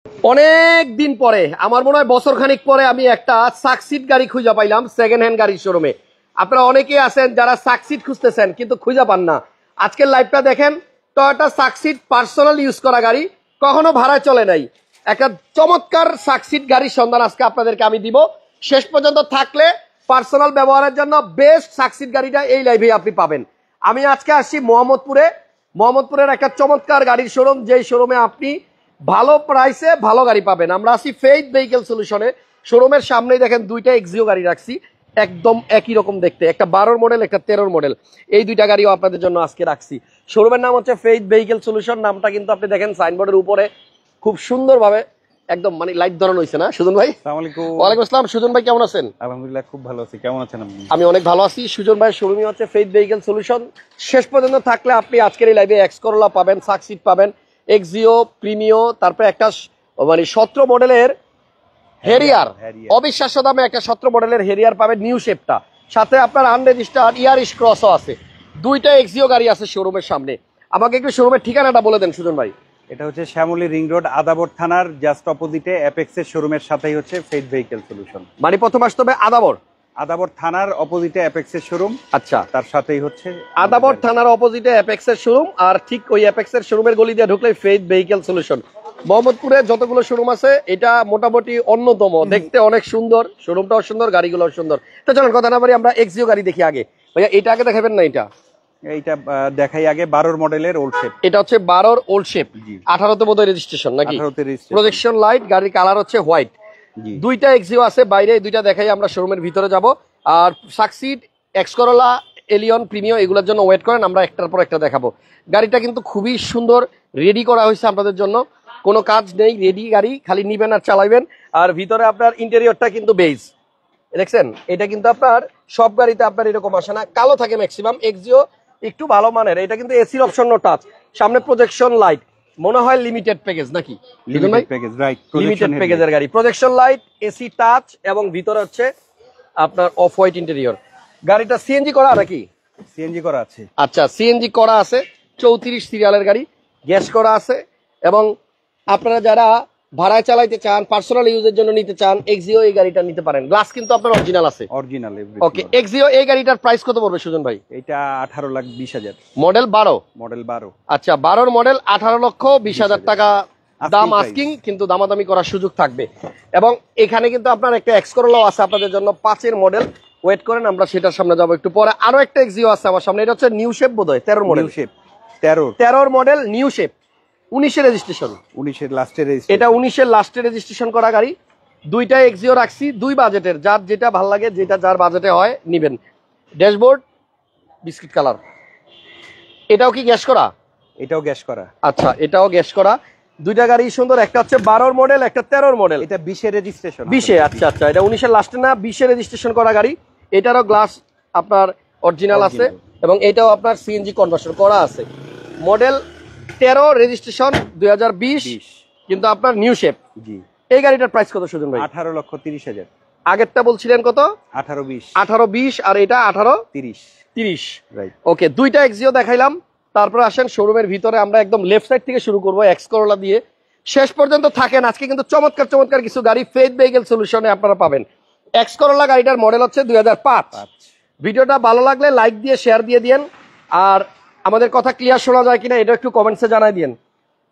অনেক দিন পরে আমার মনে হয় বছর খানিক পরে আমি একটা সাকসিড গাড়ি খুঁজে পাইলাম সেকেন্ড হ্যান্ড গাড়ির শোরুমে। আপনারা অনেকেই আছেন যারা সাকসিড খুঁজতেছেন কিন্তু খুঁজে পান না। আজকের লাইভটা দেখেন, টয়োটা সাকসিড পার্সোনাল ইউজ করা গাড়ি, কখনো ভাড়ায় চলে নাই। একটা চমৎকার সাকসিড গাড়ির সন্ধান আজকে আপনাদেরকে আমি দিব। শেষ পর্যন্ত থাকলে পার্সোনাল ব্যবহারের জন্য বেস্ট সাকসিড গাড়িটা এই লাইভে আপনি পাবেন। আমি আজকে আসছি মোহাম্মদপুরের একটা চমৎকার গাড়ির শোরুম, যেই শোরুমে আপনি ভালো প্রাইসে ভালো গাড়ি পাবেন। আমরা আছি ফেইথ ভেহিকেল সলিউশনে। শোরুমের সামনেই দেখেন দুইটা এক্সিও গাড়ি রাখছি, একদম একই রকম দেখতে, একটা 12 মডেল একটা 13 মডেল। এই দুইটা গাড়িও আপনাদের জন্য আজকে রাখছি। শোরুমের নাম হচ্ছে ফেইথ ভেহিকেল সলিউশন। নামটা কিন্তু আপনি দেখেন সাইনবোর্ডের উপরে খুব সুন্দরভাবে একদম মানে লাইট ধরানো হয়েছে না সুজন ভাই? ওয়ালাইকুম আসসালাম। সুজন ভাই কেমন আছেন? আলহামদুলিল্লাহ খুব ভালো আছি, কেমন আছেন আপনি? আমি অনেক ভালো আছি। সুজন ভাই শোরুমই হচ্ছে ফেইথ ভেহিকেল সলিউশন। শেষ পর্যন্ত থাকলে আপনি আজকের এই লাইভে এক্স করোলা পাবেন, সাকসিড পাবেন, এক্সিও, প্রিমিও, তারপরে একটা মানে 17 মডেলের হেরিয়ার, অবিশ্বাস্য দামে একটা 17 মডেলের হেরিয়ার পাবেন নিউ শেপটা। সাথে আপনার আনরেজিস্টার্ড ইয়ারিশ ক্রসও আছে। দুইটা এক্সিও গাড়ি আছে শোরুমের সামনে। আমাকে একটু শোরুমের ঠিকানাটা বলে দেন সুজন ভাই। এটা হচ্ছে শ্যামলী রিং রোড, আদাবর থানার জাস্ট অপোজিটে অ্যাপেক্সের শোরুমের সাথেই হচ্ছে ফেইথ ভেহিকেল সলিউশন। মানে প্রথম আসতে হবে আদাবর থানার অপোজিটে অ্যাপেক্সের শোরুম। আচ্ছা, তার সাথেই হচ্ছে আদাবর থানার অপোজিটে অ্যাপেক্সের শোরুম, আর ঠিক ওই অ্যাপেক্সের শোরুমের গলি দিয়ে ঢুকলে ফেইথ ভেহিকেল সলিউশন। মোহাম্মদপুরে যতগুলো শোরুম আছে এটা মোটামুটি অন্যতম, দেখতে অনেক সুন্দর, শোরুমটাও সুন্দর, গাড়িগুলো সুন্দর। তো চলুন কথা না বলি, আমরা এক্সিও গাড়ি দেখি আগে। ভাইয়া এটা আগে দেখাবেন না? এইটা দেখাই আগে। 12 মডেলের ওল্ড শেপ। এটা হচ্ছে 12 ওল্ড শেপ, 18তে বোধহয় রেজিস্ট্রেশন নাকি? 18তে রেজিস্ট্রেশন। প্রজেকশন লাইট, গাড়ির কালার হচ্ছে হোয়াইট। দুইটা এক্সিও আছে বাইরে, দুইটা দেখাই, আমরা শোরুমের ভিতরে যাব। আর Succeed, X Corolla, Allion, Premio এগুলোর জন্য ওয়েট করেন, আমরা একটার পর একটা দেখাবো। গাড়িটা কিন্তু খুবই সুন্দর রেডি করা হয়েছে আপনাদের জন্য, কোনো কাজ নেই, রেডি গাড়ি, খালি নিবেন আর চালাইবেন। আর ভিতরে আপনার ইন্টেরিয়রটা কিন্তু বেজ দেখছেন, এটা কিন্তু আপনার সব গাড়িতে আপনার এরকম আসে না, কালো থাকে ম্যাক্সিমাম। এক্সিও একটু ভালো মানের। এটা কিন্তু এসির অপশন নো টাচ, সামনে প্রজেকশন লাইট, মনে হয় লিমিটেড প্যাকেজ নাকি? লিমিটেড প্যাকেজ, রাইট, লিমিটেড প্যাকেজের গাড়ি। প্রজেকশন লাইট, এসি টাচ, এবং ভিতরে হচ্ছে আপনার অফ হোয়াইট ইন্টেরিয়র। গাড়িটা সিএনজি করা নাকি? সিএনজি করা আছে। আচ্ছা, সিএনজি করা আছে, 34 সিরিয়ালের গাড়ি, গ্যাস করা আছে। এবং আপনারা যারা ভাড়ায় চালাইতে চান, পার্সোনাল ইউজের জন্য নিতে চান, এক্সিও এই গাড়িটা নিতে পারেন। গ্লাস কিন্তু আপনার অরিজিনাল আছে, অরিজিনাল। ওকে। এক্সিও এই গাড়িটার প্রাইস কত পড়বে সুজন ভাই? এটা 18,20,000। মডেল 12? মডেল 12। আচ্ছা, 12 মডেল, 18,20,000 টাকা দাম আস্কিং, কিন্তু দামাদামি করার সুযোগ থাকবে। এবং এখানে কিন্তু আপনার একটা এক্স করোলাও আছে আপনাদের জন্য, 5 মডেল। ওয়েট করেন, আমরা সেটার সামনে যাবো একটু পরে। আরো একটা এক্সিও আছে আমার সামনে, এটা হচ্ছে নিউ শেপ বোধহয়, 13 model. 13 model new shape, 19 registration. 19 লাস্টের রেজিস্ট্রেশন। এটা 19 লাস্টের রেজিস্ট্রেশন করা গাড়ি। দুইটা এক্সিও রাখছি, দুই বাজেটের, যার যেটা ভালো লাগে, যেটা যার বাজেটে হয় নিবেন। Dashboard biscuit colour. এটাও কি গ্যাস করা? এটাও গ্যাস করা। আচ্ছা, এটাও গ্যাস করা। দুইটা গাড়ি সুন্দর, একটা হচ্ছে 12 মডেল, একটা 13 মডেল। এটা 20 রেজিস্ট্রেশন। 20? আচ্ছা আচ্ছা, এটা 19 লাস্টে না, 20 রেজিস্ট্রেশন করা গাড়ি। এটারও গ্লাস আপনার অরিজিনাল আছে, এবং এটাও আপনার সিএনজি কনভার্সন করা আছে। মডেল 13, রেজিস্ট্রেশন 2020, কিন্তু আপনার নিউ শেপ। জি। এই গাড়িটার প্রাইস কত সুজন ভাই? 18,30,000। আগেরটা বলছিলেন কত? 18,20। 18,20, আর এটা 18,30। রাইট, ওকে। দুইটা এক্সিও দেখাইলাম, তারপর আসেন শোরুমের ভিতরে। আমরা একদম লেফট সাইড থেকে শুরু করবো, এক্স করোলা দিয়ে। শেষ পর্যন্ত থাকেন, আজকে কিন্তু চমৎকার চমৎকার কিছু গাড়ি ফেইথ ভেহিকেল সলিউশনে আপনারা পাবেন। এক্স করোলা গাড়িটার মডেল হচ্ছে 2005। ভিডিওটা ভালো লাগলে লাইক দিয়ে শেয়ার দিয়ে দিন। আর আমাদের কথা ক্লিয়ার শোনা যায় কিনা এটা একটু কমেন্টসে জানাই দিন।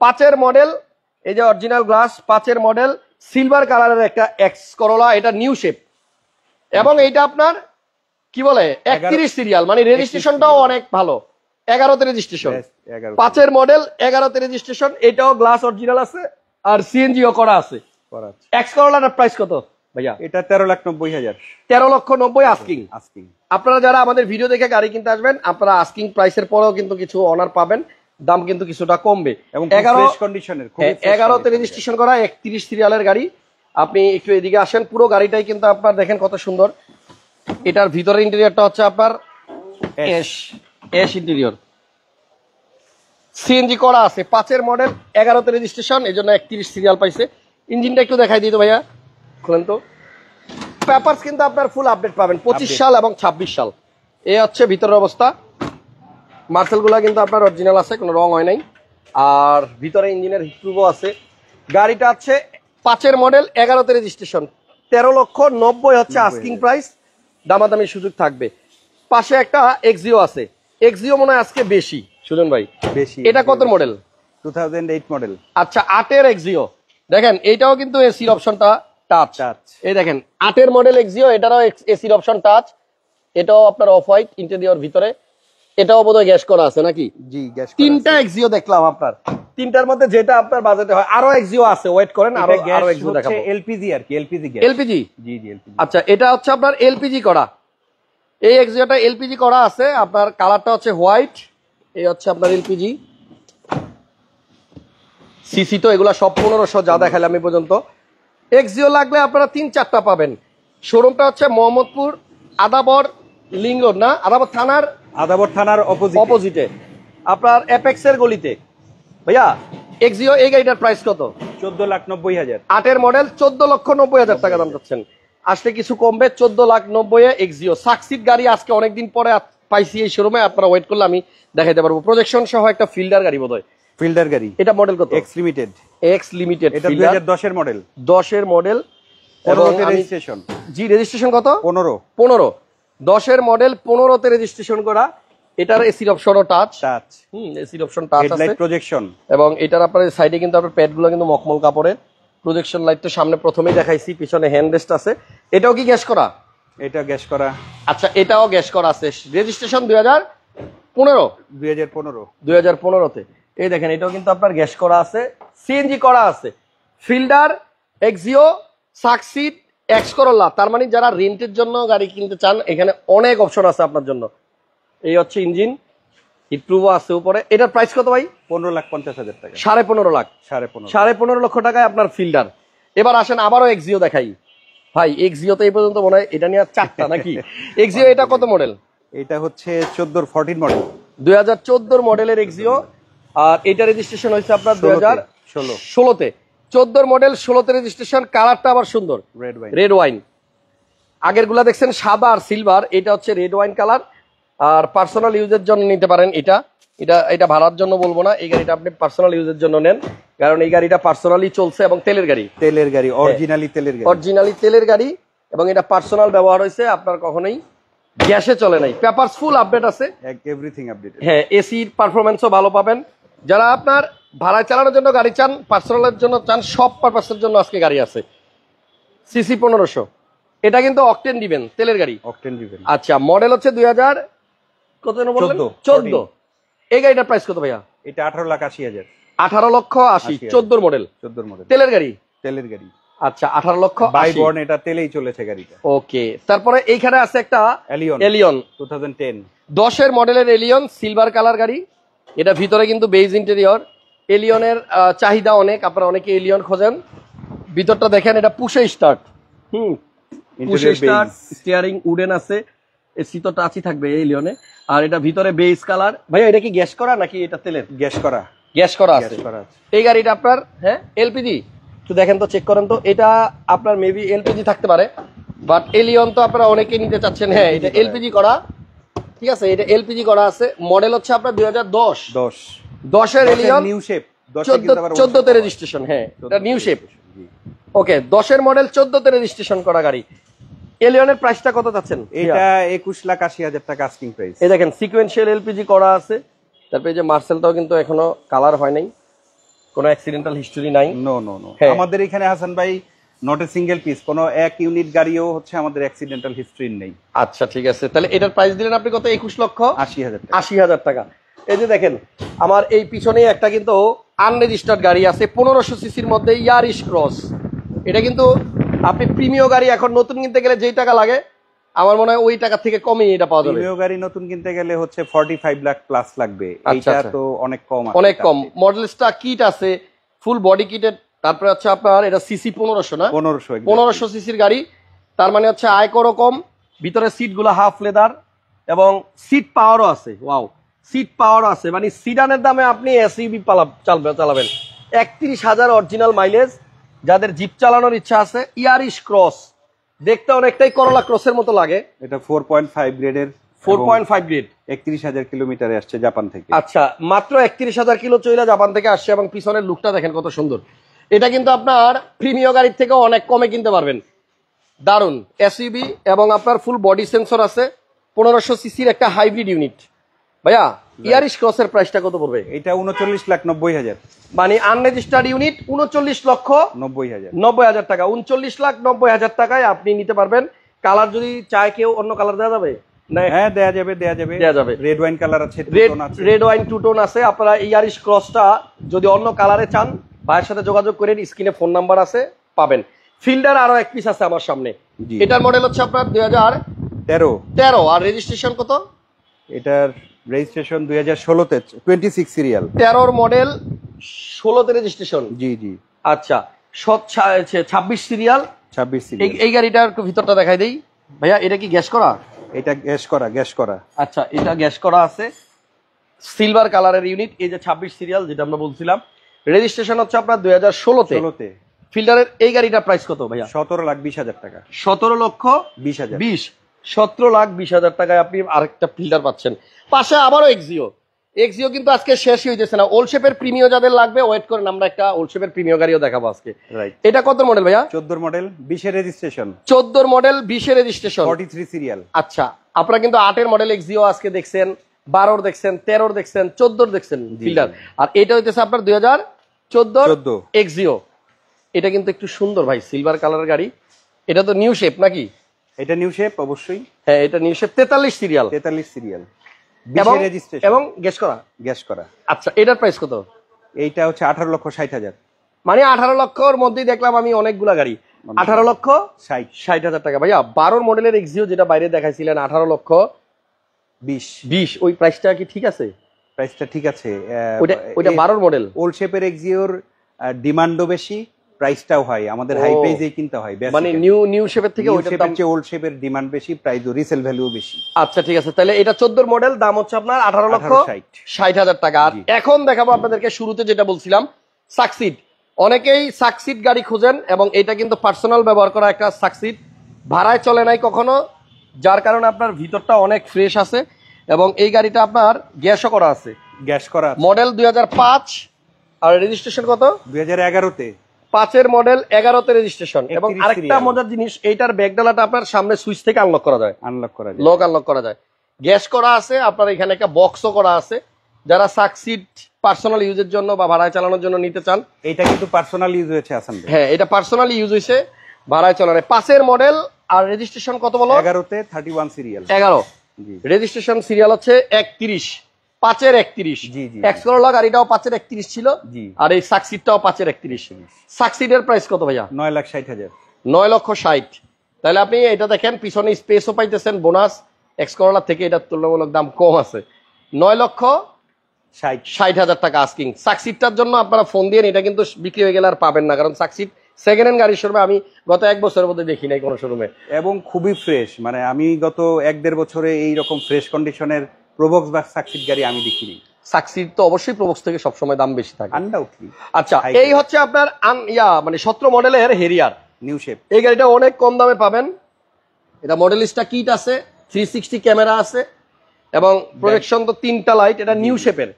5 মডেল, এই যে অরিজিনাল গ্লাস, 5 মডেল, সিলভার কালারের একটা এক্স করোলা, এটা নিউ শেপ। এবং এইটা আপনার কি বলে 31 সিরিয়াল, মানে রেজিস্ট্রেশনটাও অনেক ভালো, 11তে রেজিস্ট্রেশন। 5 মডেল, 11তে রেজিস্ট্রেশন। এটাও গ্লাস অরিজিনাল আছে, আর সিএনজিও করা আছে। এক্স করোলার প্রাইস কত ভাইয়া? এটা 13,90,000। 13,90,000 আস্কিং। আপনারা যারা আমাদের ভিডিও দেখে গাড়ি কিনতে আসবেন, আপনারা আস্কিং প্রাইসের পরেও কিন্তু কিছু অনার পাবেন, দাম কিন্তু কিছুটা কমবে। এবং 11তে রেজিস্ট্রেশন করা 31 সিরিয়ালের গাড়ি। আপনি একটু এদিকে আসেন, পুরো গাড়িটাই কিন্তু আপনার দেখেন কত সুন্দর। এটার ভিতরের ইন্টেরিয়রটা হচ্ছে আপনার এশ ইন্টেরিয়র, সিএনজি করা আছে। 5 মডেল, 11তে রেজিস্ট্রেশন, এই জন্য 31 সিরিয়াল পাইছে। ইঞ্জিনটা একটু দেখাই দিত ভাইয়া, খুলেন তো। পেপারস কিন্তু আপনার ফুল আপডেট পাবেন, 25 সাল এবং 26 সাল। এই হচ্ছে ভিতরের অবস্থা। মার্সেলগুলা কিন্তু আপনার অরিজিনাল আছে, কোনো রং হয় নাই। আর ভিতরে ইঞ্জিনের হিটপ্রুফও আছে। গাড়িটা আছে 5-এর মডেল, 11তে রেজিস্ট্রেশন, 13,90,000 হচ্ছে আস্কিং প্রাইস, দামাদামির সুযোগ থাকবে। পাশে একটা এক্সিও আছে, এক্সিও মনে হয় আজকে বেশি সুজন ভাই, বেশি। এটা কত মডেল? 2008 মডেল। আচ্ছা 8-এর এক্সিও, দেখেন এইটাও কিন্তু এসির অপশনটা টাচ। এই দেখেন 8-এর মডেল এক্সিও, এটারও এসির অপশন টাচ, এটাও আপনার অফ হোয়াইট ইন্টেরিয়র ভিতরে, এটাও বোধহয় গ্যাস করা আছে নাকি? G gas. 3টা এক্সিও দেখলাম আপনার, 3টার মধ্যে যেটা আপনার বাজেটে হয়। আরো এক্সিও আছে, ওয়েট করেন, আরো এক্সিও দেখাবো। এলপিজি আর কি, এলপিজি গ্যাস। এলপিজি? জি জি এলপিজি। আচ্ছা এটা হচ্ছে আপনার এলপিজি করা, এই এক্সিওটা এলপিজি করা আছে, আপনার কালারটা হচ্ছে হোয়াইট, এই হচ্ছে আপনার এলপিজি। সিসি তো এগুলা সব 1500 যা দেখালাম এই পর্যন্ত। এক্সিও লাগলে আপনারা 3-4টা পাবেন। শোরুমটা হচ্ছে মোহাম্মদপুর আদাবর লিংক রোড, না আদাবর থানার অপোজিটে আপনার অ্যাপেক্সের গলিতে। ভাইয়া এক্সিও এই গাড়িটার প্রাইস কত? 14,90,000। 8-এর মডেল, 14,90,000 টাকা দাম চাচ্ছেন। আসলে কিছু কমবে, 14,90,000 এক্সিও সাকসিড গাড়ি। আজকে অনেকদিন পরে পাইছি এই শোরুমে, আপনারা ওয়েট করলে আমি দেখাইতে পারবো। প্রজেকশন সহ একটা ফিল্ডার গাড়ি বোধহয়, ফিল্ডার গাড়ি। এটা মডেল কত? X limited. এক্স লিমিটেড, এটা 2010-এর মডেল। 10-এর মডেল, 15তে রেজিস্ট্রেশন। জি রেজিস্ট্রেশন কত? 15। 10-এর মডেল, 15তে রেজিস্ট্রেশন করা। এটার এসির অপশনও টাচ। এসির অপশন টাচ আছে, হেডলাইট প্রজেকশন, এবং এটার আপনার সাইডে কিন্তু আপনার প্যাডগুলো কিন্তু মখমল কাপড়ের। প্রজেকশন লাইট তো সামনে প্রথমেই দেখাইছি, পিছনে হ্যান্ড রেস্ট আছে। এটাও কি গ্যাস করা? এটা গ্যাস করা। আচ্ছা এটাও গ্যাস করা আছে, রেজিস্ট্রেশন 2015। 2015তে। এই দেখেন এটাও কিন্তু আপনার গ্যাস করা আছে, সিএনজি করা আছে। ফিল্ডার, এক্সিও, সাকসিড, এক্স করোলা, তার মানে যারা রেন্টের জন্য গাড়ি কিনতে চান এখানে অনেক অপশন আছে আপনার জন্য। এই হচ্ছে ইঞ্জিন, হিটপ্রুফও আছে উপরে। এটার প্রাইস কত ভাই? 15,50,000 টাকা। 15.5 লাখ। 15.5 লক্ষ টাকায় আপনার ফিল্ডার। এবার আসেন আবারও এক্সিও দেখাই ভাই। এক্সিও তো এই পর্যন্ত মনে হয় এটা নিয়ে 4টা নাকি? এক্সিও এটা কত মডেল? এটা হচ্ছে 14 মডেল, 2014 মডেলের এক্সিও। আর এটা রেজিস্ট্রেশন হয়েছে আপনার 2016তে। 14 মডেল, 16তে রেজিস্ট্রেশন। কালারটা আবার সুন্দর, রেড ওয়াইন। আগের গুলা দেখছেন সাদা আর সিলভার, এটা হচ্ছে রেড ওয়াইন কালার। আর পার্সোনাল ইউজের জন্য নিতে পারেন। এটা ভাড়ার জন্য বলবো না, এই গাড়িটা আপনি পার্সোনাল ইউজের জন্য নেন, কারণ এই গাড়িটা পার্সোনালি চলছে এবং তেলের গাড়ি, অরিজিনালি তেলের গাড়ি। এবং এটা পার্সোনাল ব্যবহার হয়েছে, আপনার কখনোই গ্যাসে চলে নাই। পেপারস ফুল আপডেট আছে, এভরিথিং আপডেটেড। হ্যাঁ, এসির পারফরম্যান্সও ভালো পাবেন। যারা আপনার ভাড়ায় চালানোর জন্য গাড়ি চান, পার্সোনালের জন্য চান, সব পারপাসের জন্য আজকে গাড়ি আছে। সিসি 1500, এটা কিন্তু অকটেন দিবেন, তেলের গাড়ি। আচ্ছা মডেল হচ্ছে 2000 কত যেন বললেন? 14। এই গাড়িটার প্রাইস কত ভাইয়া? এটা 18,80,000। 18,80,000, 14 মডেল, তেলের গাড়ি। আচ্ছা 18,80,000। বাই বর্ন, এটা তেলেই চলেছে গাড়িটা। ওকে, তারপরে এইখানে আছে একটা এলিয়ন 2010, 10-এর মডেলের এলিয়ন, সিলভার কালার গাড়ি। এটা ভিতরে কিন্তু বেজ ইন্টেরিয়র। এলিয়নের চাহিদা অনেক, আপনারা অনেকে এলিয়ন খোঁজেন। ভিতরটা দেখেন, এটা পুশে স্টার্ট। পুশে স্টার্ট, স্টিয়ারিং উডেন আছে, এসি তো টাচই থাকবে এই এলিয়নে। আর এটা ভিতরে বেজ কালার। ভাইয়া এটা কি গ্যাস করা নাকি এটা তেলের? গ্যাস করা আছে। এই গাড়িটা আপনার হ্যাঁ এলপিজি, একটু দেখেন তো, চেক করেন তো। এটা আপনার মেবি এলপিজি থাকতে পারে, বাট এলিয়ন তো আপনারা অনেকে নিতে চাচ্ছেন। হ্যাঁ এটা এলপিজি করা, ঠিক আছে, এটা এলপিজি করা আছে। মডেল হচ্ছে আপনার 2010-এর এলিয়ন, নিউ শেপ, 14তে রেজিস্ট্রেশন। হ্যাঁ এটা নিউ শেপ। ওকে, 10-এর মডেল, 14তে রেজিস্ট্রেশন করা গাড়ি। এলিয়নের প্রাইসটা কত চাচ্ছেন? এটা 21,80,000 টাকা আস্কিং প্রাইস। এই দেখেন সিকোয়েন্সিয়াল এলপিজি করা আছে। তারপরে যে মার্সেলটাও কিন্তু এখনো কালার হয় নাই, কোনো অ্যাক্সিডেন্টাল হিস্টরি নাই। নো আমাদের এখানে হাসান ভাই নট এ সিঙ্গেল পিস, কোনো এক ইউনিট গাড়িও হচ্ছে আমাদের অ্যাক্সিডেন্টাল হিস্টরি নেই। আচ্ছা ঠিক আছে, তাহলে এটার প্রাইস দিলেন আপনি কত? 21,80,000 টাকা। এই যে দেখেন আমার এই পিছনেই একটা কিন্তু আনরেজিস্টার্ড গাড়ি আছে, 1500 সিসির মধ্যে, ইয়ারিশ ক্রস। এটা কিন্তু আপনি প্রিমিয়াম গাড়ি এখন নতুন কিনতে গেলে যেই টাকা লাগে, আমার মনে হয় ওই টাকা থেকে কমই এটা পাওয়া যাবে। প্রিমিয়াম গাড়ি নতুন কিনতে গেলে হচ্ছে 45 লাখ প্লাস লাগবে। এটা তো অনেক কম, অনেক কম। মডেলসটা কিট আছে, ফুল বডি কিটেড। তারপরে হচ্ছে আপনার এটা সিসি 1500, না 1500 সিসির গাড়ি, তার মানে হচ্ছে আয়করও কম। ভিতরে সিট গুলো হাফ লেদার এবং সিট পাওয়ারও আছে। ওয়াও, সিট পাওয়ারও আছে, মানে সিডানের দামে আপনি এসইউভি চালাবেন। 31,000 অরিজিনাল মাইলেজ। যাদের জিপ চালানোর ইচ্ছা আছে, ইয়ারিশ ক্রস দেখতে অনেকটাই করোলা ক্রসের মতো লাগে। এটা 4.5 গ্রেডের, 4.5 গ্রেড, 31,000 কিলোমিটারে আসছে জাপান থেকে। আচ্ছা মাত্র 31,000 কিলো চইলা জাপান থেকে আসছে। এবং পিছনের লুকটা দেখেন কত সুন্দর। এটা কিন্তু আপনার প্রিমিয় গাড়ির থেকে অনেক কমে কিনতে পারবেন। দারুন এসইবি এবং আপনার ফুল বডি সেন্সর আছে, 1500 সিসির একটা হাইব্রিড ইউনিট। ভাইয়া ইয়ারিশ ক্রসের প্রাইসটা কত পড়বে? এটা 39,90,000 মানে আনরেজিস্টার্ড ইউনিট 39,90,000 টাকা, 39,90,000 টাকায় আপনি নিতে পারবেন। কালার যদি চায় কেউ অন্য কালার দেওয়া যাবে? হ্যাঁ দেয়া যাবে। রেড ওয়াইন কালার আছে, রেড ওয়াইন টু টোন আছে। আপনারা ইয়ারিশ ক্রসটা যদি অন্য কালারে চান ভাইয়ের সাথে যোগাযোগ করেন, স্ক্রিনে ফোন নাম্বার আছে পাবেন। ফিল্ডার আরো এক পিস আছে আমার সামনে, এটার মডেল হচ্ছে আপনার 2013 আর রেজিস্ট্রেশন কত? এটার রেজিস্ট্রেশন 2016 তে 26 সিরিয়াল। 13 মডেল 16 তে রেজিস্ট্রেশন। জি আচ্ছা 26 সিরিয়াল। এই গাড়িটার ভিতরটা দেখাই দেই ভাইয়া। এটা কি গ্যাস করা? এটা গ্যাস করা। আচ্ছা এটা গ্যাস করা আছে, সিলভার কালারের ইউনিট। এই যে 26 সিরিয়াল যেটা আমরা বলছিলাম, রেজিস্ট্রেশন হচ্ছে আপনার 2016 তে। ফিল্ডারের এই গাড়িটার প্রাইস কত ভাইয়া? 17,20,000 টাকা। 17,20,000 17,20,000 টাকায় আপনি আরেকটা ফিল্ডার পাচ্ছেন। পাশে আবারও এক্সিও কিন্তু আজকে শেষই হইতেছে না। ওল্ড শেপের প্রিমিও যাদের লাগবে ওয়েট করেন, আমরা একটা ওল্ড শেপের প্রিমিও গাড়িও দেখাবো আজকে। এটা কত মডেল ভাইয়া? 14 মডেল 20 এর রেজিস্ট্রেশন। 14 মডেল 20 এর রেজিস্ট্রেশন, 43 সিরিয়াল। আচ্ছা আপনারা কিন্তু 8 এর মডেল এক্সিও আজকে দেখছেন, 12 দেখছেন, 13 দেখছেন, 14 দেখছেন ফিল্ডার। আর এটা হইতেছে আপনার 2014 এক্সিও। এটা কিন্তু একটু সুন্দর ভাই, সিলভার কালারের গাড়ি। এটা তো নিউ শেপ নাকি? এটা নিউ শেপ অবশ্যই। হ্যাঁ এটা নিউ শেপ, 43 সিরিয়াল। 20 এবং গ্যাস করা। আচ্ছা এটার প্রাইস কত? এইটা হচ্ছে 18,60,000। মানে 18 লক্ষর মধ্যেই দেখলাম আমি অনেকগুলা গাড়ি। 18,60,000 টাকা। ভাইয়া 12 মডেলের এক্সিও যেটা বাইরে দেখাইছিলেন 18,20,000, ওই প্রাইসটা কি ঠিক আছে? প্রাইসটা ঠিক আছে। ওইটা 12 মডেল। ওল্ড শেপের এক্সিওর ডিমান্ডও বেশি, প্রাইসটাও হয়, আমাদের হাই প্রাইসেই কিনতে হয়। মানে নিউ শেপের থেকে ওইটার দাম চেয়ে ওল্ড শেপের ডিমান্ড বেশি, প্রাইসও রিসেল ভ্যালুও বেশি। আচ্ছা ঠিক আছে, তাহলে এটা 14 মডেল, দাম হচ্ছে আপনার 18,60,000 টাকা। আর এখন দেখাবো আপনাদেরকে শুরুতে যেটা বলছিলাম, সাকসিড। অনেকেই সাকসিড গাড়ি খুঁজেন এবং এটা কিন্তু পার্সোনাল ব্যবহার করা একটা সাকসিড, ভাড়ায় চলে নাই কখনো, যার কারণে আপনার ভিতরটা অনেক ফ্রেশ আছে। এবং এই গাড়িটা আপনার গ্যাসও করা আছে। মডেল 2005 আর রেজিস্ট্রেশন কত? 2011 তে। 5 এর মডেল, 11 তে রেজিস্ট্রেশন। এবং আরেকটা মজার জিনিস, এইটার ব্যাকডালাটা আপনার সামনে সুইচ থেকে আনলক করা যায়, লক আনলক করা যায়। গ্যাস করা আছে আপনার, এখানে একটা বক্সও করা আছে। যারা সাকসিড পার্সোনাল ইউজের জন্য বা ভাড়ায় চালানোর জন্য নিতে চান, এটা কিন্তু পার্সোনাল ইউজ হয়েছে আসান ভাই। হ্যাঁ এটা পার্সোনালি ইউজ হয়েছে, ভাড়ায় চালানো। 5 এর মডেল আর রেজিস্ট্রেশন কত বলো? 11 তে 31 সিরিয়াল। 11 রেজিস্ট্রেশন, সিরিয়াল হচ্ছে 31, 5 এর 31। এক্সকোরোলা গাড়িটাও 5 এর 31 ছিল, আর এই সাকসিডটাও 5 এর 31। সাকসিডের প্রাইস কত ভাইয়া? 9,60,000। 9,60,000। তাহলে আপনি এটা দেখেন, পিছনে স্পেসও পাইতেছেন বোনাস, এক্সকোরোলা থেকে এটা তুলনামূলক দাম কম আছে। 9,60,000 টাকা আস্কিং। সাকসিডটার জন্য আপনারা ফোন দিয়ে, এটা কিন্তু বিক্রি হয়ে গেলে আর পাবেন না, কারণ সাকসিড সেকেন্ড হ্যান্ড গাড়ির শোরুমে আমি গত 1 বছরের মধ্যে দেখি নাই কোনো শোরুমে। এবং খুবই ফ্রেশ, মানে আমি গত 1-1.5 বছরে এইরকম ফ্রেশ কন্ডিশনের প্রবক্স বা সাকসিড গাড়ি আমি দেখিনি। সাকসিড তো অবশ্যই প্রবক্স থেকে সবসময় দাম বেশি থাকে, আনডাউটলি। আচ্ছা এই হচ্ছে আপনার মানে 17 মডেলের হেরিয়ার নিউ শেপ। এই গাড়িটা অনেক কম দামে পাবেন। এটা মডেলিস্টা কিট আছে, 360 ক্যামেরা আছে এবং প্রজেকশন তো 3টা লাইট। এটা নিউ শেপের,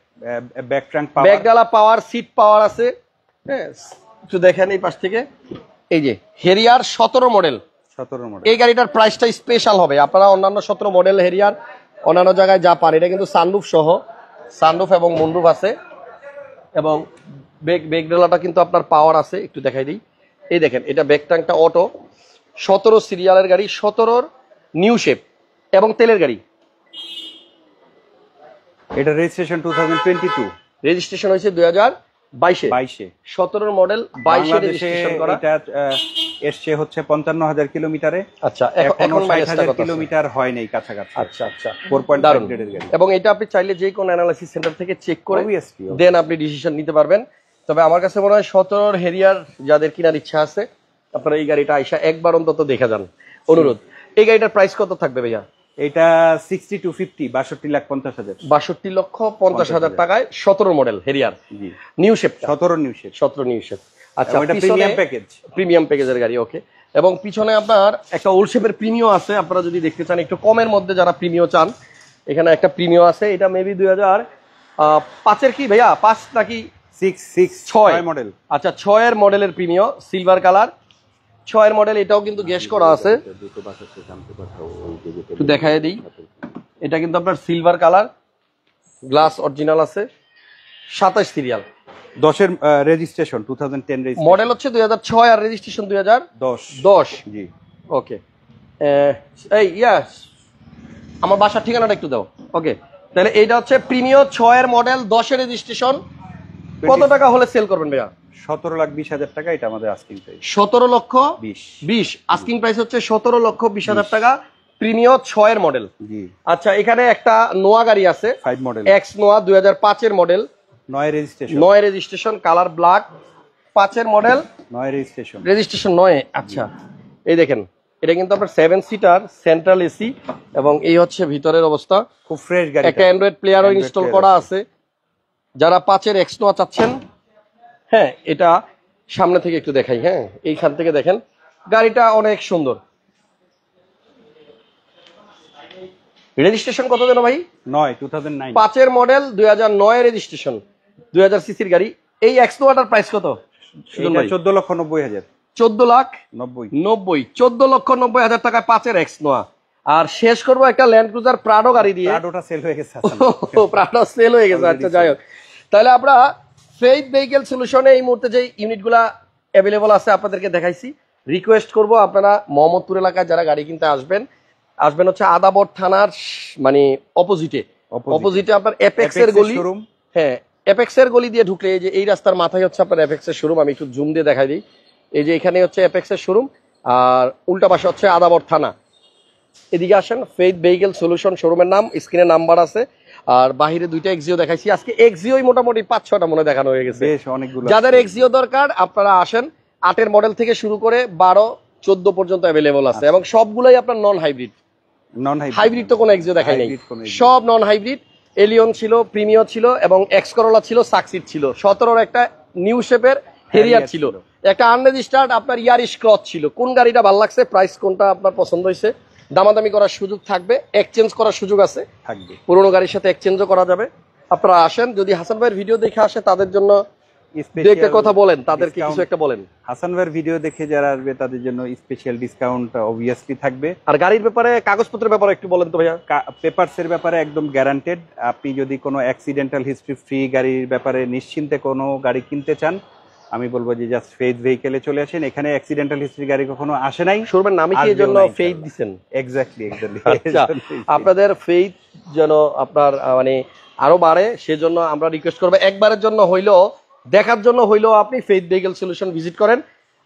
ব্যাক ট্রাঙ্ক পাওয়ার, ব্যাকডালা পাওয়ার, সিট পাওয়ার আছে। হ্যাঁ একটু দেখেন এই পাশ থেকে, এই যে হেরিয়ার 17 মডেল। এই গাড়িটার প্রাইসটা স্পেশাল হবে। আপনারা অন্যান্য 17 মডেল হেরিয়ার অন্যান্য জায়গায় যা পান, এটা কিন্তু সানরুফ সহ, সানরুফ এবং মুনরুফ আছে এবং ব্যাকডালাটা কিন্তু আপনার পাওয়ার আছে। একটু দেখাই দিই, এই দেখেন এটা ব্যাক ট্যাঙ্কটা অটো, 17 সিরিয়ালের গাড়ি, 17 নিউ শেপ এবং তেলের গাড়ি। এটা রেজিস্ট্রেশন 2022, রেজিস্ট্রেশন হয়েছে 2022-এ। 17 মডেল 22-এ রেজিস্ট্রেশন করা। এটা এসছে হচ্ছে 55,000 কিলোমিটারে। আচ্ছা এখন 60,000 কিলোমিটার হয় নাই কাছাকাছি। আচ্ছা 4.5 গ্রেডের গাড়ি। এবং এটা আপনি চাইলে যে কোনো অ্যানালাইসিস সেন্টার থেকে চেক করে দেন আপনি ডিসিশন নিতে পারবেন। তবে আমার কাছে মনে হয় 17 হেরিয়ার যাদের কেনার ইচ্ছা আছে, আপনারা এই গাড়িটা আইসা একবার অন্তত দেখে যান, অনুরোধ। এই গাড়িটার প্রাইস কত থাকবে ভাইয়া? এটা 60 to 50, 62,50,000। 62,50,000 টাকায় 17 model Harrier new shape. 17 new shape. আচ্ছা এটা প্রিমিয়াম প্যাকেজ, প্রিমিয়াম প্যাকেজের গাড়ি। ওকে। এবং পিছনে আপনার একটা ওল্ড শেপের প্রিমিও আছে, আপনারা যদি দেখতে চান একটু কমের মধ্যে, যারা প্রিমিও চান, এখানে একটা প্রিমিও আছে। এটা মেবি 2005-এর কি ভাইয়া, 5 নাকি ছয় মডেল। আচ্ছা 6 মডেলের প্রিমিয় সিলভার কালার, 6 মডেল, এটাও কিন্তু গ্যাস করা আছে, একটু দেখাই দিই। এটা কিন্তু আপনার সিলভার কালার, গ্লাস অরিজিনাল আছে, 27 সিরিয়াল, 10 রেজিস্ট্রেশন 2010 রেজিস্ট্রেশন, মডেল হচ্ছে 2006 আর রেজিস্ট্রেশন 2010। জি ওকে, এই আমার বাসার ঠিকানাটা একটু দাও। ওকে, তাহলে এইটা হচ্ছে প্রিমিয় 6 মডেল 10 রেজিস্ট্রেশন। কত টাকা হলে সেল করবেন ভাইয়া? 17,20,000 টাকা এটা আমাদের আস্কিং প্রাইস। 17,20,000 আস্কিং প্রাইস হচ্ছে 17,20,000 টাকা, প্রিমিয় 6 মডেল। জি আচ্ছা, এখানে একটা নোয়া গাড়ি আছে, 5 মডেল, এক্স নোয়া 2005 model, 9 registration, colour black, 5 model, 9 registration, registration 9। আচ্ছা, এই দেখেন, এটা কিন্তু আপনার 7 সিটার সেন্ট্রাল এসি, এবং এই হচ্ছে ভিতরের অবস্থা। খুব ফ্রেশ গাড়ি, একটা অ্যান্ড্রয়েড প্লেয়ারও ইনস্টল করা আছে। যারা 5 এক্স নোয়া চাচ্ছেন, হ্যাঁ, এটা সামনে থেকে একটু দেখাই। হ্যাঁ, এইখান থেকে দেখেন, গাড়িটা অনেক সুন্দর। রেজিস্ট্রেশন কত যেন ভাই? 2009 5 মডেল 2009 রেজিস্ট্রেশন, 2000 সিসির গাড়ি। এই এক্স নোয়াটার প্রাইস কত? 14,90,000, 14,90,000, 14,90,000 টাকায় 5 এক্স নোয়া। আর শেষ করবো একটা ল্যান্ড ক্রুজার প্রাডো গাড়ি দিয়ে। প্রাডোটা সেল হয়ে গেছে, প্রাডো সেল হয়ে গেছে। আচ্ছা, যাই হোক, তাহলে আমরা ফেইথ ভেহিকেল সলিউশনে এই মুহূর্তে যে ইউনিটগুলা অ্যাভেলেবল আছে আপনাদেরকে দেখাইছি। রিকোয়েস্ট করব, আপনারা মোহাম্মদপুর এলাকায় যারা গাড়ি কিনতে আসবেন হচ্ছে আদাবর থানার মানে অপোজিটে আপনার এপেক্স এর গলি। হ্যাঁ, এপেক্স এর গলি দিয়ে ঢুকলে এই যে এই রাস্তার মাথায় হচ্ছে আপনার এপেক্স এর শোরুম। আমি একটু জুম দিয়ে দেখাই দিই। এই যে এখানে হচ্ছে এপেক্স এর শোরুম, আর উল্টা পাশে হচ্ছে আদাবর থানা। এদিকে আসেন, ফেইথ ভেহিকেল সলিউশন শোরুমের নাম, স্ক্রিনে নাম্বার আছে। আর বাহিরে 2টা এক্সিও দেখাইছি আজকে। এক্সিওই মোটামুটি 5-6টা মনে দেখানো হয়ে গেছে। যাদের এক্সিও দরকার আপনারা আসেন। 8 মডেল থেকে শুরু করে 12-14 পর্যন্ত অ্যাভেলেবল আছে, এবং সবগুলোই আপনার নন হাইব্রিড। হাইব্রিড তো কোনো এক্সিও দেখাই নাই, সব নন হাইব্রিড। এলিয়ন ছিল, প্রিমিয়র ছিল, এবং এক্স করোলা ছিল, সাকসিড ছিল, 17-র একটা নিউ শেপের হেরিয়ার ছিল, একটা আনরেজিস্টার্ড আপনার ইয়ারিশ ক্রস ছিল। কোন গাড়িটা ভালো লাগছে, প্রাইস কোনটা আপনার পছন্দ হয়েছে, দামাদামি করার সুযোগ থাকবে, এক্সচেঞ্জ করার সুযোগ আছে, পুরোনো গাড়ির সাথে এক্সচেঞ্জও করা যাবে। আপনারা আসেন। যদি হাসান ভাইয়ের ভিডিও দেখে আসে তাদের জন্য একটা কথা বলেন, তাদেরকে কিছু একটা বলেন। হাসান ভাইয়ের ভিডিও দেখে যারা আসবে তাদের জন্য স্পেশাল ডিসকাউন্ট অবভিয়াসলি থাকবে। আর গাড়ির ব্যাপারে, কাগজপত্রের ব্যাপারে একটু বলেন তো ভাইয়া। পেপারসের ব্যাপারে একদম গ্যারান্টেড। আপনি যদি কোনো অ্যাক্সিডেন্টাল হিস্ট্রি ফ্রি গাড়ির ব্যাপারে নিশ্চিন্তে কোনো গাড়ি কিনতে চান, আমি বলবো যে জাস্ট ফেইথ ভেহিকেলে চলে আসেন। এখানে অ্যাক্সিডেন্টাল হিস্ট্রি গাড়ি কখনো আসে নাই। শোরুমের নামই কি এজন্য ফেইথ দিবেন? এক্স্যাক্টলি। আচ্ছা, আপনাদের ফেইথ যেন আপনার মানে আরো বাড়ে, সেজন্য আমরা রিকোয়েস্ট করব, একবারের জন্য হইলেও, দেখার জন্য হইলেও আপনি ফেইথ ভেহিকেল সলিউশন ভিজিট করেন।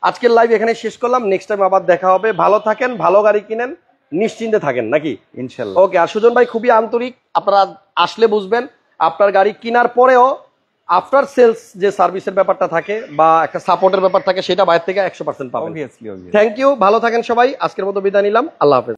আজকের লাইভ এখানে শেষ করলাম, নেক্সট টাইম আবার দেখা হবে। ভালো থাকেন, ভালো গাড়ি কিনেন, নিশ্চিন্তে থাকেন, নাকি? ইনশাআল্লাহ। ওকে। আর সুজন ভাই খুবই আন্তরিক, আপনারা আসলে বুঝবেন। আপনার গাড়ি কেনার পরেও আফটার সেলস যে সার্ভিসের ব্যাপারটা থাকে বা একটা সাপোর্টের ব্যাপার থাকে, সেটা বাইরে থেকে 100% পাবেন। থ্যাংক ইউ, ভালো থাকেন সবাই। আজকের মতো বিদায় নিলাম, আল্লাহ হাফেজ।